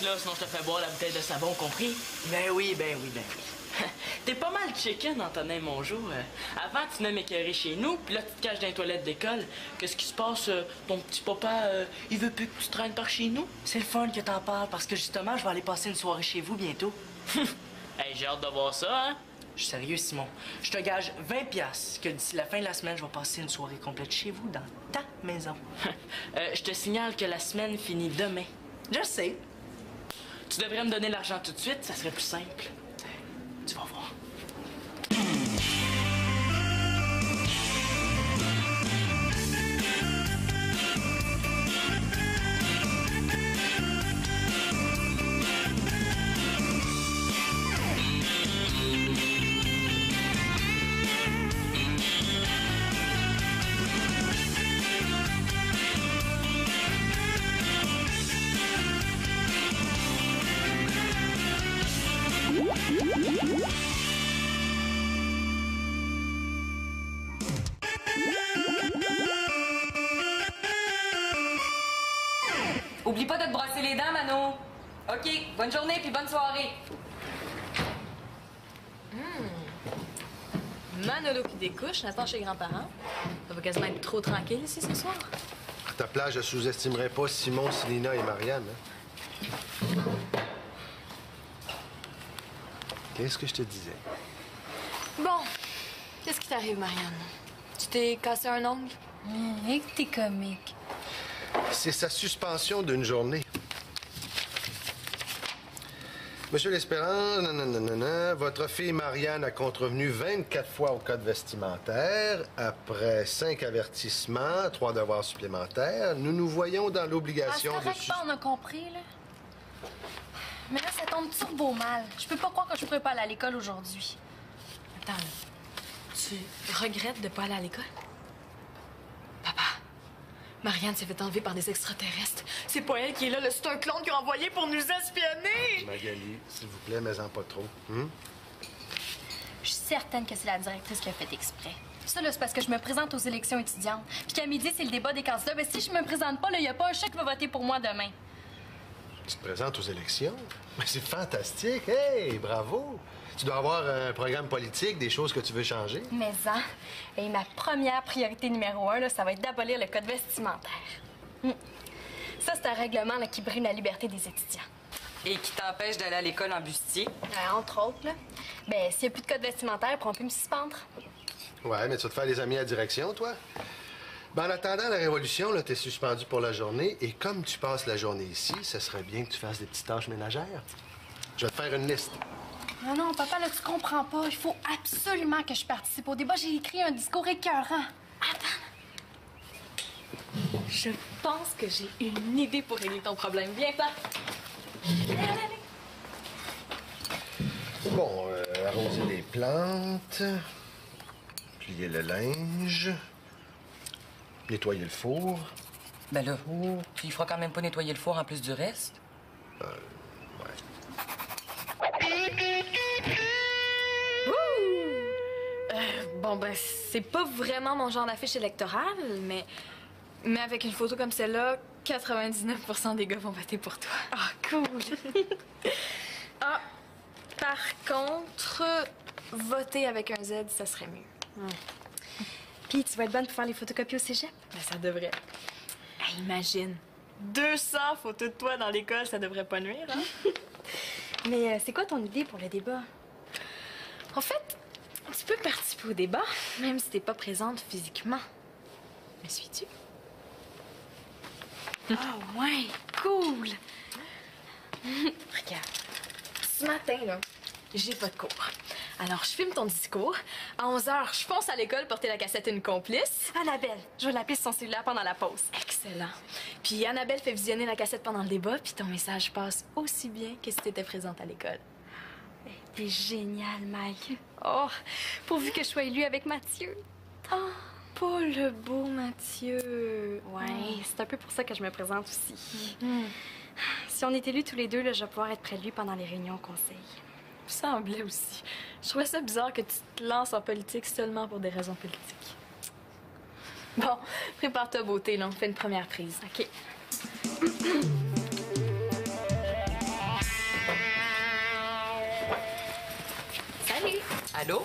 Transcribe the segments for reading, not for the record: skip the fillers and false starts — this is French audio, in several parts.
sac, là, sinon je te fais boire la bouteille de savon, compris? Ben oui. T'es pas mal chicken, Antonin Mongeau. Avant, tu venais m'écœurer chez nous, puis là, tu te caches dans les toilettes d'école. Qu'est-ce qui se passe? Ton petit papa, il veut plus que tu traînes par chez nous? C'est le fun que t'en parles, parce que justement, je vais aller passer une soirée chez vous bientôt. Hey, j'ai hâte de voir ça, hein? Je suis sérieux, Simon. Je te gage 20$ que d'ici la fin de la semaine, je vais passer une soirée complète chez vous, dans ta maison. Je te signale que la semaine finit demain. Je sais. Tu devrais me donner l'argent tout de suite, ça serait plus simple. Tu vas voir. Oublie pas de te brosser les dents, Mano. OK, bonne journée puis bonne soirée. Manolo qui découche, Nathan chez grands-parents. Ça va quasiment être trop tranquille ici ce soir. À ta place, je sous-estimerais pas Simon, Célina et Marianne. Hein? Qu'est-ce que je te disais? Bon, qu'est-ce qui t'arrive, Marianne? Tu t'es cassé un ongle? Et que t'es comique. C'est sa suspension d'une journée. Monsieur L'Espérance, votre fille Marianne a contrevenu 24 fois au code vestimentaire. Après 5 avertissements, 3 devoirs supplémentaires, nous nous voyons dans l'obligation de... C'est correct, on a compris, là. Mais là, ça tombe turbo mal. Je peux pas croire que je pourrais pas aller à l'école aujourd'hui. Attends, là. Tu regrettes de pas aller à l'école? Papa, Marianne s'est fait enlever par des extraterrestres. C'est pas elle qui est là, c'est un clone qui a envoyé pour nous espionner! Magali, s'il vous plaît, mais en pas trop. Je suis certaine que c'est la directrice qui a fait exprès. Ça, là, c'est parce que je me présente aux élections étudiantes. Puis qu'à midi, c'est le débat des candidats. Mais si je me présente pas, là, il y a pas un chat qui va voter pour moi demain. Tu te présentes aux élections? Mais c'est fantastique! Hey, bravo! Tu dois avoir un programme politique, des choses que tu veux changer. Mais et ma première priorité numéro 1, là, ça va être d'abolir le code vestimentaire. Ça, c'est un règlement là, qui brime la liberté des étudiants. Et qui t'empêche d'aller à l'école en bustier? Entre autres, là. Ben, s'il n'y a plus de code vestimentaire, ils pourront plus me suspendre. Ouais, mais tu vas te faire des amis à direction, toi? Ben, en attendant la révolution, là, t'es suspendu pour la journée. Et comme tu passes la journée ici, ce serait bien que tu fasses des petites tâches ménagères. Je vais te faire une liste. Non, papa, là, tu comprends pas. Il faut absolument que je participe au débat. J'ai écrit un discours écœurant. Attends. Je pense que j'ai une idée pour régler ton problème. Viens, pas. Allez. Bon, arroser les plantes, plier le linge, nettoyer le four. Ben là, puis il fera quand même pas nettoyer le four en plus du reste. Ouais. Bon, ben, c'est pas vraiment mon genre d'affiche électorale, mais avec une photo comme celle-là, 99% des gars vont voter pour toi. Ah, cool! Par contre, voter avec un Z, ça serait mieux. Puis, tu vas être bonne pour faire les photocopies au cégep? Ben, ça devrait. Hey, imagine, 200 photos de toi dans l'école, ça devrait pas nuire, hein? Mais c'est quoi ton idée pour le débat? En fait, tu peux participer au débat, même si t'es pas présente physiquement. Me suis-tu? Ah, ouais! Cool! Regarde, ce matin, là, j'ai pas de cours. Alors, je filme ton discours. À 11h, je fonce à l'école porter la cassette à une complice. Annabelle, je vais l'appeler sur son cellulaire pendant la pause. Excellent. Puis Annabelle fait visionner la cassette pendant le débat, puis ton message passe aussi bien que si t'étais présente à l'école. T'es génial, Mike. Oh, pourvu que je sois élue avec Mathieu. Oh, pas le beau Mathieu. Ouais, c'est un peu pour ça que je me présente aussi. Si on est élus tous les deux, là, je vais pouvoir être près de lui pendant les réunions au conseil. Il me semblait aussi. Je trouvais ça bizarre que tu te lances en politique seulement pour des raisons politiques. Bon, prépare-toi, beauté, là. On fait une première prise. OK. Allô?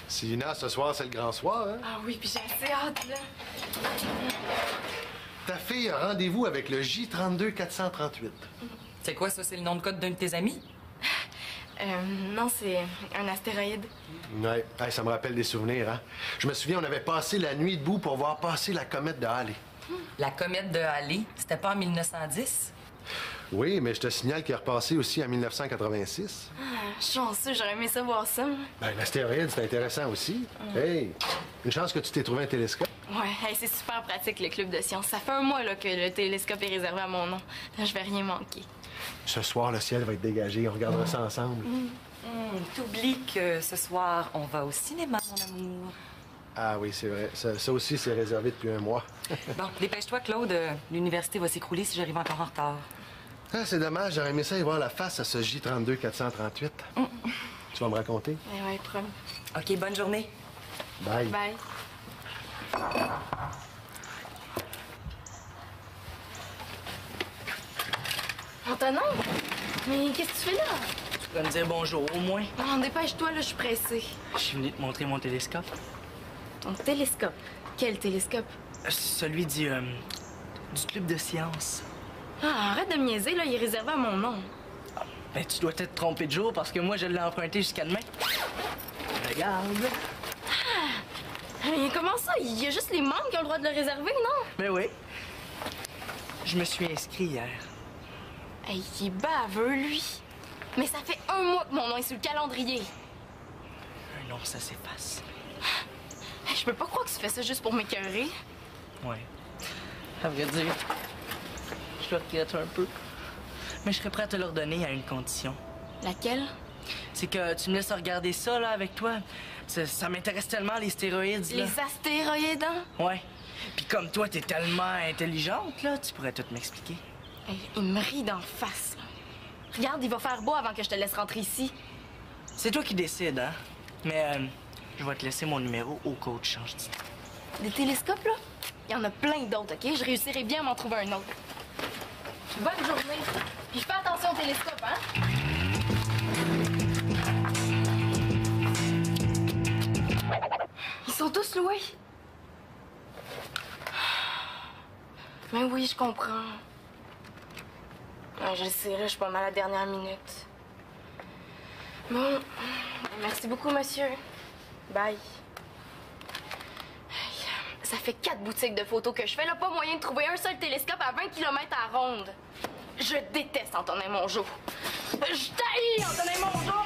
Sylvina, ce soir, c'est le grand soir, hein? Ah oui, puis j'ai assez hâte, là. Ta fille a rendez-vous avec le J32-438. C'est quoi ça? C'est le nom de code d'un de tes amis? Non, c'est un astéroïde. Ouais, hey, ça me rappelle des souvenirs, hein? Je me souviens, on avait passé la nuit debout pour voir passer la comète de Halley. La comète de Halley, c'était pas en 1910? Oui, mais je te signale qu'elle est repassée aussi en 1986. Chanceux, j'aurais aimé ça voir ça. Ben, l'astéroïde, c'est intéressant aussi. Hey, une chance que tu t'es trouvé un télescope. Ouais, hey, c'est super pratique, le club de sciences. Ça fait un mois là, que le télescope est réservé à mon nom. Là, je vais rien manquer. Ce soir, le ciel va être dégagé. On regardera ça ensemble. T'oublies que ce soir, on va au cinéma, mon amour. Ah oui, c'est vrai. Ça aussi, c'est réservé depuis un mois. Bon, dépêche-toi, Claude. L'université va s'écrouler si j'arrive encore en retard. Ah, c'est dommage. J'aurais aimé ça y voir la face à ce J32-438. Tu vas me raconter? Ouais, promis. OK, bonne journée. Bye. Bye. Antonin? Mais qu'est-ce que tu fais là? Tu pourrais me dire bonjour, au moins. Non, dépêche-toi, là, je suis pressée. Je suis venu te montrer mon télescope. Ton télescope? Quel télescope? Celui du club de sciences. Ah, arrête de me niaiser, là, il est réservé à mon nom. Ben, tu dois t'être trompé de jour parce que moi, je l'ai emprunté jusqu'à demain. Regarde. Mais comment ça? Il y a juste les membres qui ont le droit de le réserver, non? Ben oui. Je me suis inscrit hier. Hey, il est baveux, lui. Mais ça fait un mois que mon nom est sur le calendrier. Un nom, ça s'efface. Hey, je peux pas croire que tu fais ça juste pour m'écœurer. Ouais. À vrai dire, je le regrette un peu. Mais je serais prêt à te le redonner à une condition. Laquelle? C'est que tu me laisses regarder ça, là, avec toi. Ça m'intéresse tellement, les stéroïdes, là. Les astéroïdes, hein? Ouais. Puis comme toi, t'es tellement intelligente, là, tu pourrais tout m'expliquer. Hey, il me rit d'en face. Regarde, il va faire beau avant que je te laisse rentrer ici. C'est toi qui décides, hein? Mais je vais te laisser mon numéro au cas où tu changes d'idée. Des télescopes, là? Il y en a plein d'autres, OK? Je réussirai bien à m'en trouver un autre. Bonne journée. Puis fais attention au télescope, hein? Ils sont tous loués. Mais oui, je comprends. Ouais, je le sais, là, je suis pas mal à la dernière minute. Bon, merci beaucoup, monsieur. Bye. Hey, ça fait 4 boutiques de photos que je fais, là, pas moyen de trouver un seul télescope à 20 km à ronde. Je déteste Antonin Mongeau. Je taille Antonin Mongeau!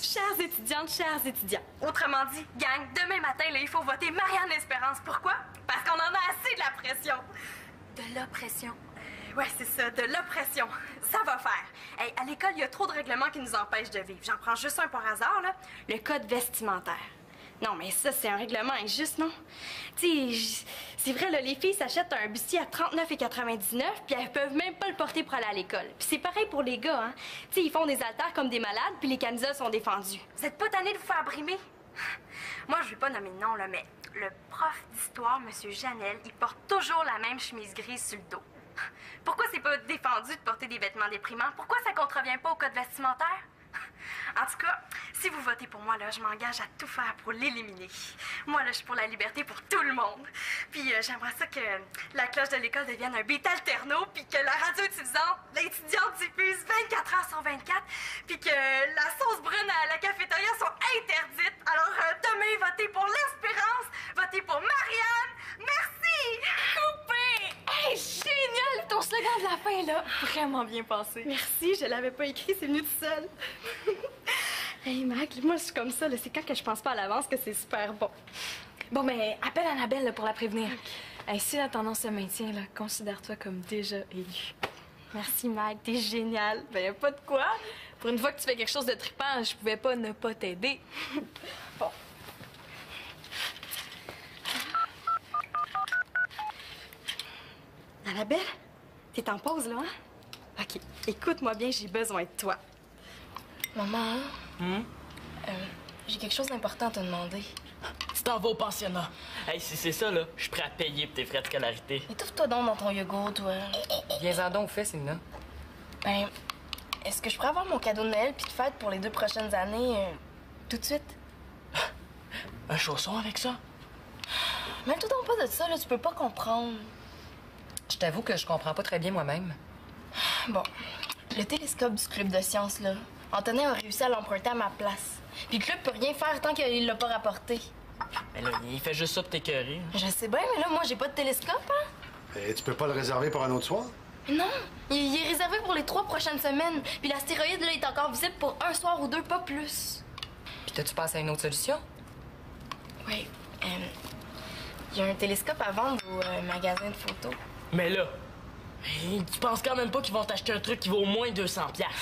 Chères étudiantes, chers étudiants, autrement dit, gang, demain matin, là, il faut voter Marianne Espérance. Pourquoi? Parce qu'on en a assez de la pression. De l'oppression. Ouais, c'est ça, de l'oppression. Ça va faire. Hey, à l'école, il y a trop de règlements qui nous empêchent de vivre. J'en prends juste un par hasard, là. Le code vestimentaire. Non, mais ça, c'est un règlement injuste, non? Tu sais, c'est vrai, là, les filles s'achètent un bustier à 39,99 puis elles peuvent même pas le porter pour aller à l'école. Puis c'est pareil pour les gars, hein? Tu sais, ils font des haltères comme des malades puis les camisoles sont défendues. Vous êtes pas tannés de vous faire brimer? Moi, je vais pas nommer de nom, là, mais le prof d'histoire, M. Janel, il porte toujours la même chemise grise sur le dos. Pourquoi c'est pas défendu de porter des vêtements déprimants? Pourquoi ça contrevient pas au code vestimentaire? En tout cas, si vous votez pour moi, là, je m'engage à tout faire pour l'éliminer. Moi, là, je suis pour la liberté pour tout le monde. Puis j'aimerais ça que la cloche de l'école devienne un beat alterno, puis que la radio étudiante diffuse 24 heures sur 24, puis que la sauce brune à la cafétéria soit interdite. Alors, demain, votez pour l'espérance, votez pour Marianne. Merci! Coupé! Hey, génial! Ton slogan de la fin, là, vraiment bien passé. Merci, je l'avais pas écrit, c'est venu tout seul. Hey, Mac, moi, je suis comme ça, là. C'est quand que je pense pas à l'avance que c'est super bon. Bon, mais appelle Annabelle là, pour la prévenir. Hey, si la tendance se maintient, là, considère-toi comme déjà élu. Merci, Mac, t'es génial. Ben, y a pas de quoi. Pour une fois que tu fais quelque chose de trippant, je pouvais pas ne pas t'aider. Bon. Annabelle, t'es en pause, là, hein? OK, écoute-moi bien, j'ai besoin de toi. Maman, j'ai quelque chose d'important à te demander. Tu t'en vas au pensionnat. Hey, si c'est ça, là, je suis prêt à payer pour tes frais de scolarité. Étouffe-toi donc dans ton yogourt, toi. Viens-en donc, fais, Sylvina. Ben, est-ce que je pourrais avoir mon cadeau de Noël puis de fête pour les 2 prochaines années tout de suite? Un chausson avec ça? Mêle-toi donc pas de ça, là, tu peux pas comprendre. Je t'avoue que je comprends pas très bien moi-même. Bon, le télescope du club de sciences, là, Antonin a réussi à l'emprunter à ma place. Puis le club peut rien faire tant qu'il l'a pas rapporté. Mais là, il fait juste ça de t'écœurer. Je sais bien, mais là, moi, j'ai pas de télescope, hein? Et tu peux pas le réserver pour un autre soir? Non, il est réservé pour les 3 prochaines semaines. Puis l'astéroïde, là, est encore visible pour un soir ou 2, pas plus. Puis t'as-tu passé à une autre solution? Oui, il y a un télescope à vendre au magasin de photos. Mais là, tu penses quand même pas qu'ils vont t'acheter un truc qui vaut au moins 200$.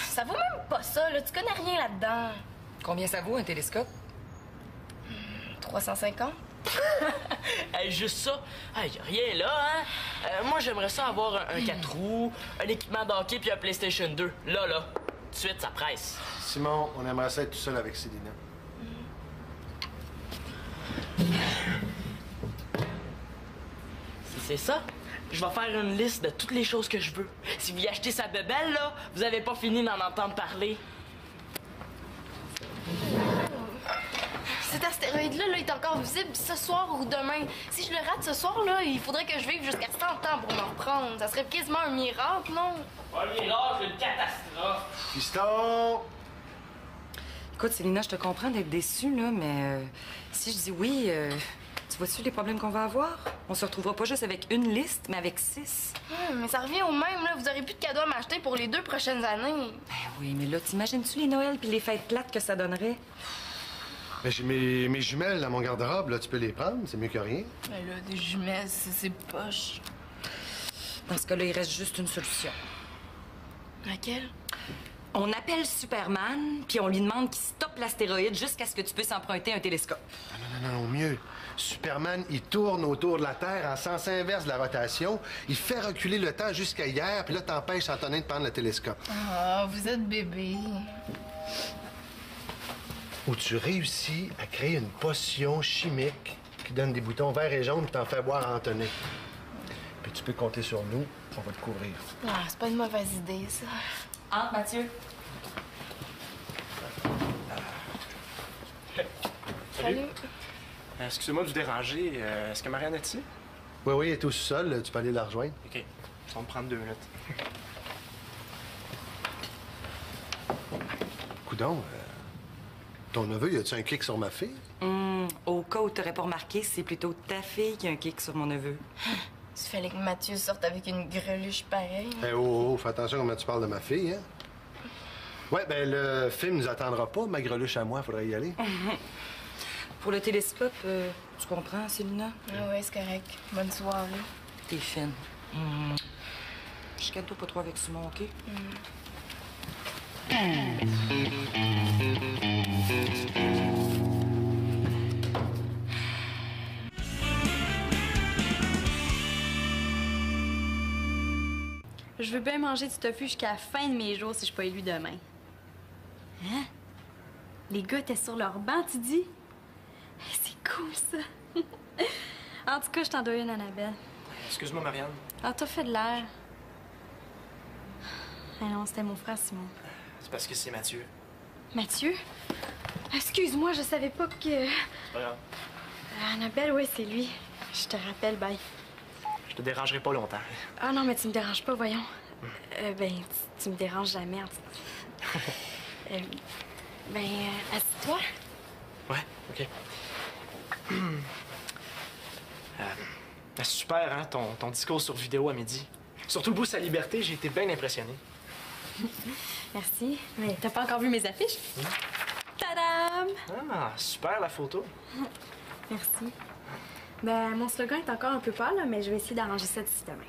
Ça vaut même pas ça, là. Tu connais rien là-dedans. Combien ça vaut un télescope? 350? Hey, juste ça, hey, y a rien là, hein? Moi, j'aimerais ça avoir un 4 roues, un équipement d'hockey puis un PlayStation 2. Là, tout de suite, ça presse. Simon, on aimerait ça être tout seul avec Célina. Si c'est ça, je vais faire une liste de toutes les choses que je veux. Si vous y achetez sa bebelle, là, vous avez pas fini d'en entendre parler. Cet astéroïde-là là, est encore visible ce soir ou demain. Si je le rate ce soir, là, il faudrait que je vive jusqu'à 100 ans pour m'en reprendre. Ça serait quasiment un miracle, non? Un miracle, une catastrophe. Fiston! Écoute, Célina, je te comprends d'être déçue, là, mais si je dis oui, tu vois-tu les problèmes qu'on va avoir? On se retrouvera pas juste avec une liste, mais avec 6. Mais ça revient au même, là. Vous aurez plus de cadeaux à m'acheter pour les 2 prochaines années. Ben oui, mais là, t'imagines-tu les Noëls puis les fêtes plates que ça donnerait? Mais j'ai mes jumelles dans mon garde-robe, là, tu peux les prendre, c'est mieux que rien. Mais là, des jumelles, c'est poche. Dans ce cas-là, il reste juste une solution. Laquelle? On appelle Superman, puis on lui demande qu'il stoppe l'astéroïde jusqu'à ce que tu puisses emprunter un télescope. Non, mieux. Superman, il tourne autour de la Terre en sens inverse de la rotation. Il fait reculer le temps jusqu'à hier, puis là, t'empêches Antonin de prendre le télescope. Ah, vous êtes bébé. Où tu réussis à créer une potion chimique qui donne des boutons verts et jaunes, puis t'en fais boire à Antonin. Puis tu peux compter sur nous, on va te couvrir. Ah, c'est pas une mauvaise idée, ça. Entre, Mathieu. Salut. Excusez-moi de vous déranger. Est-ce que Marianne est ici? Oui, elle est au sous-sol, tu peux aller la rejoindre. OK. Ça va me prendre 2 minutes. Coudon, ton neveu, y a-tu un kick sur ma fille? Au cas où t'aurais pas remarqué, c'est plutôt ta fille qui a un kick sur mon neveu. Il fallait que Mathieu sorte avec une greluche pareille. Eh oh, fais attention comment tu parles de ma fille, hein? Ouais, ben le film nous attendra pas, ma greluche à moi, faudrait y aller. Pour le télescope, tu comprends, Célina? Ah ouais, c'est correct. Bonne soirée. T'es fine. Chicane-toi pas trop avec Simon, OK? Je veux bien manger du tofu jusqu'à la fin de mes jours si je suis pas élue demain. Hein? Les gars étaient sur leur banc, tu dis? C'est cool, ça. En tout cas, je t'en dois une, Annabelle. Excuse-moi, Marianne. Ah, t'as fait de l'air. Ah non, c'était mon frère Simon. C'est parce que c'est Mathieu. Mathieu? Excuse-moi, je savais pas que... C'est pas grave. Annabelle, oui, c'est lui. Je te rappelle, bye. Je te dérangerai pas longtemps. Ah non, mais tu me déranges pas, voyons. Tu me déranges jamais, en tout cas. Assis-toi. Ouais, OK. Super, hein, ton discours sur vidéo à midi. Surtout le bout de sa liberté, j'ai été bien impressionné. Merci. Mais t'as pas encore vu mes affiches? Tadam! Ah, super la photo. Merci. Ben, mon slogan est encore un peu pâle, là, mais je vais essayer d'arranger ça d'ici demain.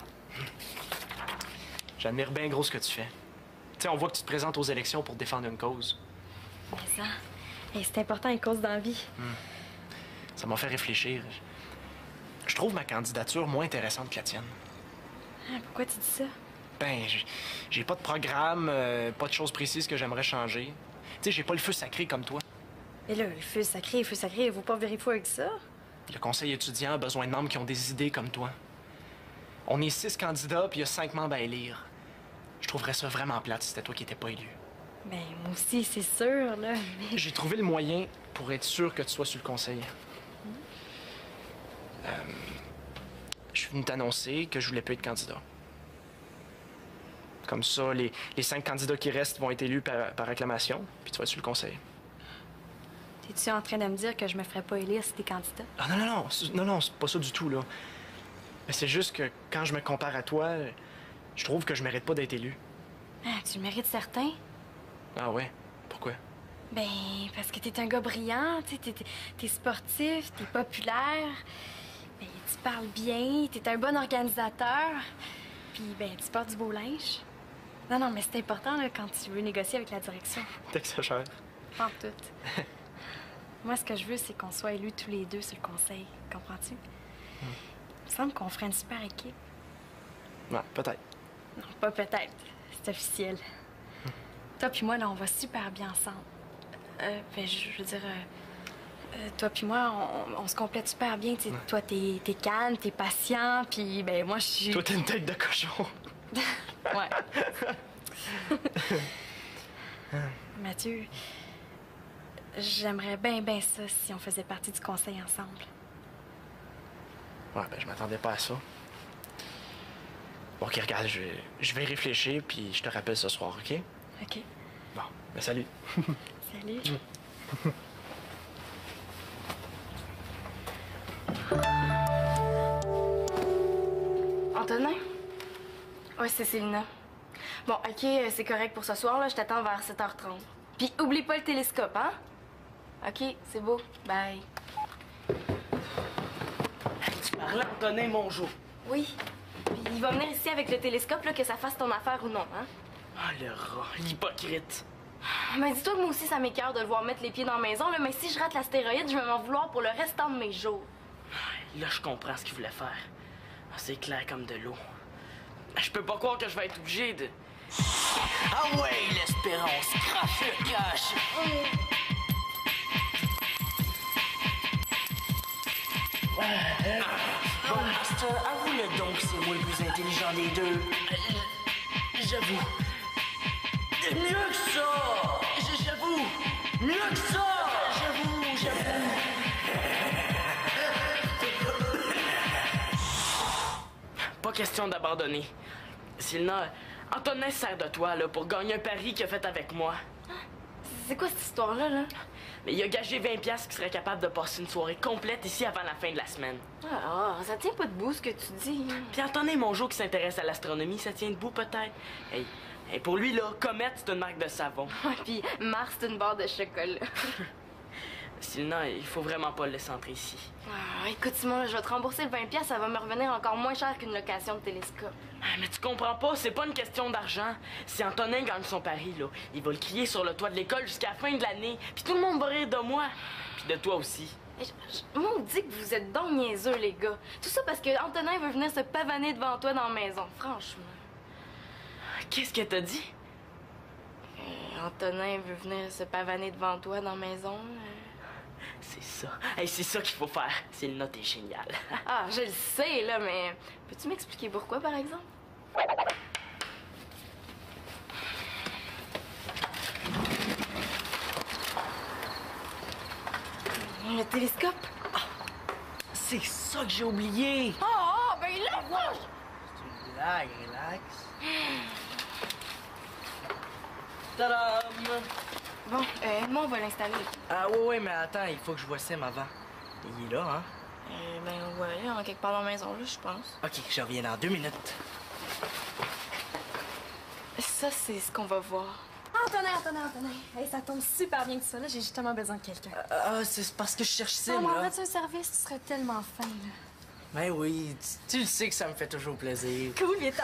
J'admire bien gros ce que tu fais. Tu sais, on voit que tu te présentes aux élections pour défendre une cause. Mais ça, c'est important une cause d'envie. Ça m'a fait réfléchir. Je trouve ma candidature moins intéressante que la tienne. Ah, pourquoi tu dis ça? Ben, j'ai pas de programme, pas de choses précises que j'aimerais changer. Tu sais, j'ai pas le feu sacré comme toi. Et là, le feu sacré, il faut pas vérifier avec ça. Le conseil étudiant a besoin de membres qui ont des idées comme toi. On est 6 candidats, puis il y a 5 membres à élire. Je trouverais ça vraiment plate si c'était toi qui n'étais pas élu. Ben, moi aussi, c'est sûr, là. Mais... J'ai trouvé le moyen pour être sûr que tu sois sur le conseil. Je suis venu t'annoncer que je voulais pas être candidat. Comme ça, les 5 candidats qui restent vont être élus par acclamation, puis tu vas être sur le conseil. T'es-tu en train de me dire que je me ferais pas élire si t'es candidat? Ah non, c'est pas ça du tout, là. Mais c'est juste que quand je me compare à toi, je trouve que je mérite pas d'être élu. Ah, tu le mérites certain? Ah ouais? Pourquoi? Ben, parce que t'es un gars brillant, tu sais, t'es sportif, t'es populaire, ben, tu parles bien, t'es un bon organisateur, puis ben, tu portes du beau linge. Non, mais c'est important, là, quand tu veux négocier avec la direction. T'exagères. Pas en tout. Moi, ce que je veux, c'est qu'on soit élus tous les deux sur le conseil. Comprends-tu? Il me semble qu'on ferait une super équipe. Ouais, peut-être. Non, pas peut-être. C'est officiel. Toi puis moi, là, on va super bien ensemble. Ben, je veux dire... toi puis moi, on se complète super bien. Tu sais, toi, t'es calme, t'es patient, puis ben moi, je suis... Toi, t'as une tête de cochon. Ouais. Mathieu, j'aimerais bien ça si on faisait partie du conseil ensemble. Ouais, ben je m'attendais pas à ça. Bon, OK, regarde, je vais y réfléchir, puis je te rappelle ce soir, OK? OK. Bon, ben salut. Salut. Antonin? Oui, c'est Célina. Bon, OK, c'est correct pour ce soir, là. Je t'attends vers 7h30. Puis, oublie pas le télescope, hein? OK, c'est beau. Bye. Tu parles, Antonin Mongeau. Oui. Puis, il va venir ici avec le télescope, là, que ça fasse ton affaire ou non, hein? Ah, le rat, l'hypocrite. Mais dis-toi que moi aussi, ça m'écoeure de le voir mettre les pieds dans la maison, là. Mais si je rate l'astéroïde, je vais m'en vouloir pour le restant de mes jours. Là, je comprends ce qu'il voulait faire. Ah, c'est clair comme de l'eau. Je peux pas croire que je vais être obligé de... Ah ouais, l'espérance, crache le cache. Bon, Master, avoue-le donc, c'est moi le plus intelligent des deux. J'avoue. Mieux que ça! J'avoue! Mieux que ça! J'avoue! Pas question d'abandonner. Sylna, Antonin se sert de toi là, pour gagner un pari qu'il a fait avec moi. C'est quoi cette histoire-là, là? Mais il a gagé 20$ qu'il serait capable de passer une soirée complète ici avant la fin de la semaine. Ah, ça tient pas debout ce que tu dis. Puis Antonin Mongeau qui s'intéresse à l'astronomie, ça tient debout peut-être. Hey, pour lui, là, comète, c'est une marque de savon. Ouais, puis Mars, c'est une barre de chocolat. Sylna, il faut vraiment pas le laisser entrer ici. Ah, écoute, Simon, là, je vais te rembourser le 20$, ça va me revenir encore moins cher qu'une location de télescope. Ah, mais tu comprends pas, c'est pas une question d'argent. Si Antonin gagne son pari, là, il va le crier sur le toit de l'école jusqu'à la fin de l'année. Puis tout le monde va rire de moi. Puis de toi aussi. Moi, on dit que vous êtes donc niaiseux, les gars. Tout ça parce que Antonin veut venir se pavaner devant toi dans la maison, franchement. Qu'est-ce que t'as dit? Antonin veut venir se pavaner devant toi dans la maison. C'est ça. Hey, c'est ça qu'il faut faire. C'est le note est génial. Ah, je le sais, là, mais peux-tu m'expliquer pourquoi, par exemple? Le télescope? Ah, c'est ça que j'ai oublié. Ben là, C'est une blague, relax. Tadam! Bon, moi, on va l'installer. Ah ouais, mais attends, il faut que je vois Sim avant. Il est là, hein? Ben ouais, en quelque part dans la maison, là, je pense. OK, je reviens dans 2 minutes. Ça, c'est ce qu'on va voir. Antonin. Hey, ça tombe super bien que tu sois là. J'ai justement besoin de quelqu'un. C'est parce que je cherche On Sim, là. m'envoie-tu un service? Tu serais tellement fin, là. Ben oui, tu le sais que ça me fait toujours plaisir. Cool, viens-t'en.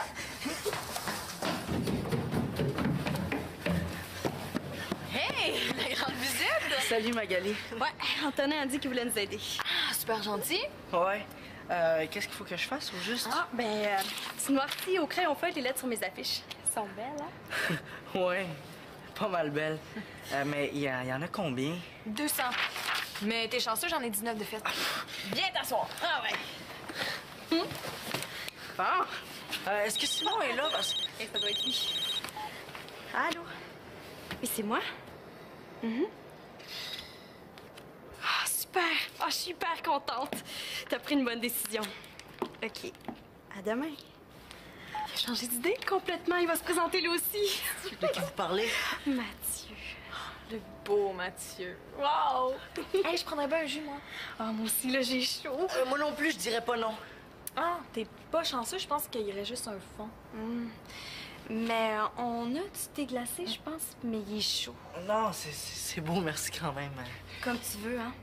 Hey, la grande visite! Salut, Magali. Ouais, Antonin a dit qu'il voulait nous aider. Ah, super gentil. Ouais. Qu'est-ce qu'il faut que je fasse au juste? Ah, ben, tu noircis au crayon feuille les lettres sur mes affiches. Elles sont belles, hein? Ouais, pas mal belle. Mais il y en a combien? 200. Mais t'es chanceux, j'en ai 19 de fait. Viens t'asseoir. Ah ouais. Bon. Est-ce que Simon est là? Parce... Hey, ça doit être lui. Allô? Oui, c'est moi. Ah, super! Ah, je suis super contente. T'as pris une bonne décision. OK. À demain. Il a changé d'idée complètement. Il va se présenter lui aussi. De qui vous parlez? Mathieu. Le beau Mathieu. Wow! Hey, je prendrais bien un jus, moi. Ah, moi aussi, là, j'ai chaud. Moi non plus, je dirais pas non. Ah, t'es pas chanceux. Je pense qu'il y aurait juste un fond. Mais on a du thé glacé, je pense, mais il est chaud. Non, c'est beau, merci quand même. Comme tu veux, hein.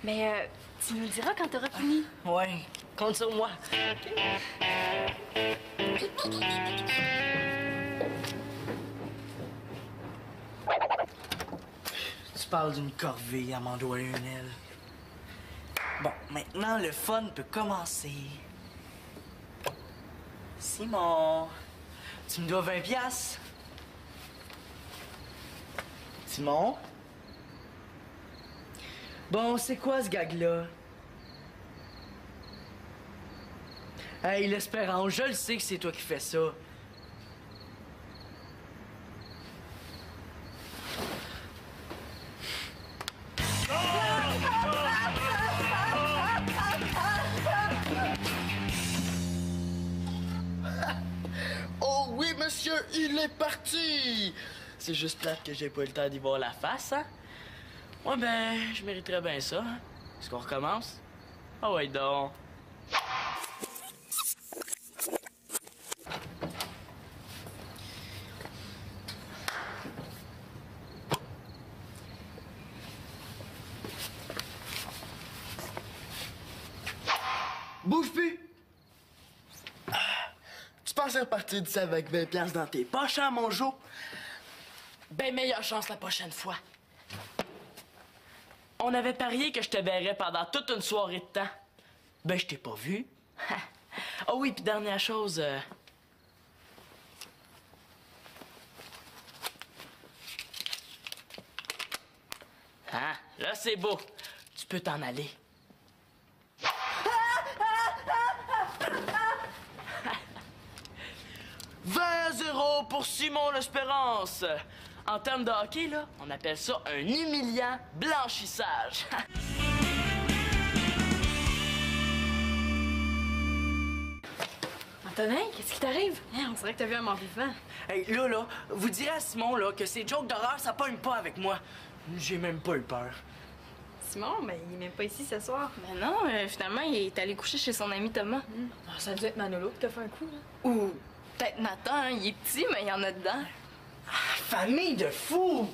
Mais tu nous le diras quand t'auras fini. Ouais, compte sur moi. Tu parles d'une corvée à m'en doyer une aile. Bon, maintenant, le fun peut commencer. Simon, tu me dois 20 piastres. Simon? Bon, c'est quoi ce gag-là? Hey, l'Espérance, je le sais que c'est toi qui fais ça. Oh oui, monsieur, il est parti! C'est juste plate que j'ai pas eu le temps d'y voir la face, hein? Ouais, ben, je mériterais bien ça. Hein? Est-ce qu'on recommence? Ah ouais, donc. Bouge plus! Tu pensais repartir d'ici avec 20 piastres dans tes poches, hein, mon Jo? Ben, meilleure chance la prochaine fois. On avait parié que je te verrais pendant toute une soirée de temps. Ben, je t'ai pas vu. Ah oui, puis dernière chose... Ah, là, c'est beau. Tu peux t'en aller. 20-0 pour Simon l'Espérance. En termes de hockey, là, on appelle ça un humiliant blanchissage. Antonin, qu'est-ce qui t'arrive? On dirait que t'as vu un mort-vivant. Hey, là, vous direz à Simon, là, que ces jokes d'horreur, ça pogne pas avec moi. J'ai même pas eu peur. Simon, ben, il est même pas ici ce soir. Ben non, finalement, il est allé coucher chez son ami Thomas. Ça a dû être Manolo qui t'a fait un coup, là. Ou peut-être Nathan, hein, il est petit, mais il y en a dedans. Famille de fous!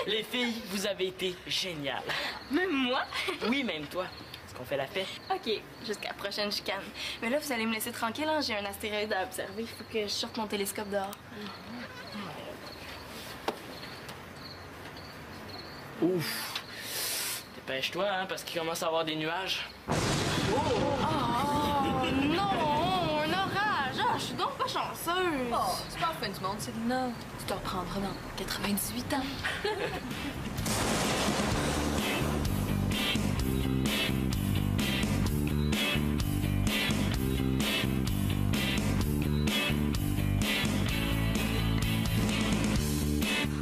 Les filles, vous avez été géniales. Même moi? Oui, même toi. Est-ce qu'on fait la paix? OK, jusqu'à la prochaine chicane. Mais là, vous allez me laisser tranquille, hein? J'ai un astéroïde à observer. Il faut que je sorte mon télescope dehors. Ouf! Dépêche-toi, hein, parce qu'il commence à avoir des nuages. Oh non! Un orage! Ah, je suis donc pas chanceuse! Oh, c'est pas la fin du monde, Célina. Tu te reprendras dans 98 ans.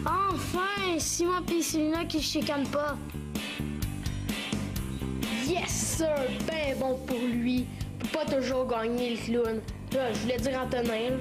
Enfin, Simon et Célina qui se chicanent pas. Yes, sir! Ben bon pour lui. Peut pas toujours gagner le clown. Là, je voulais dire Antonin.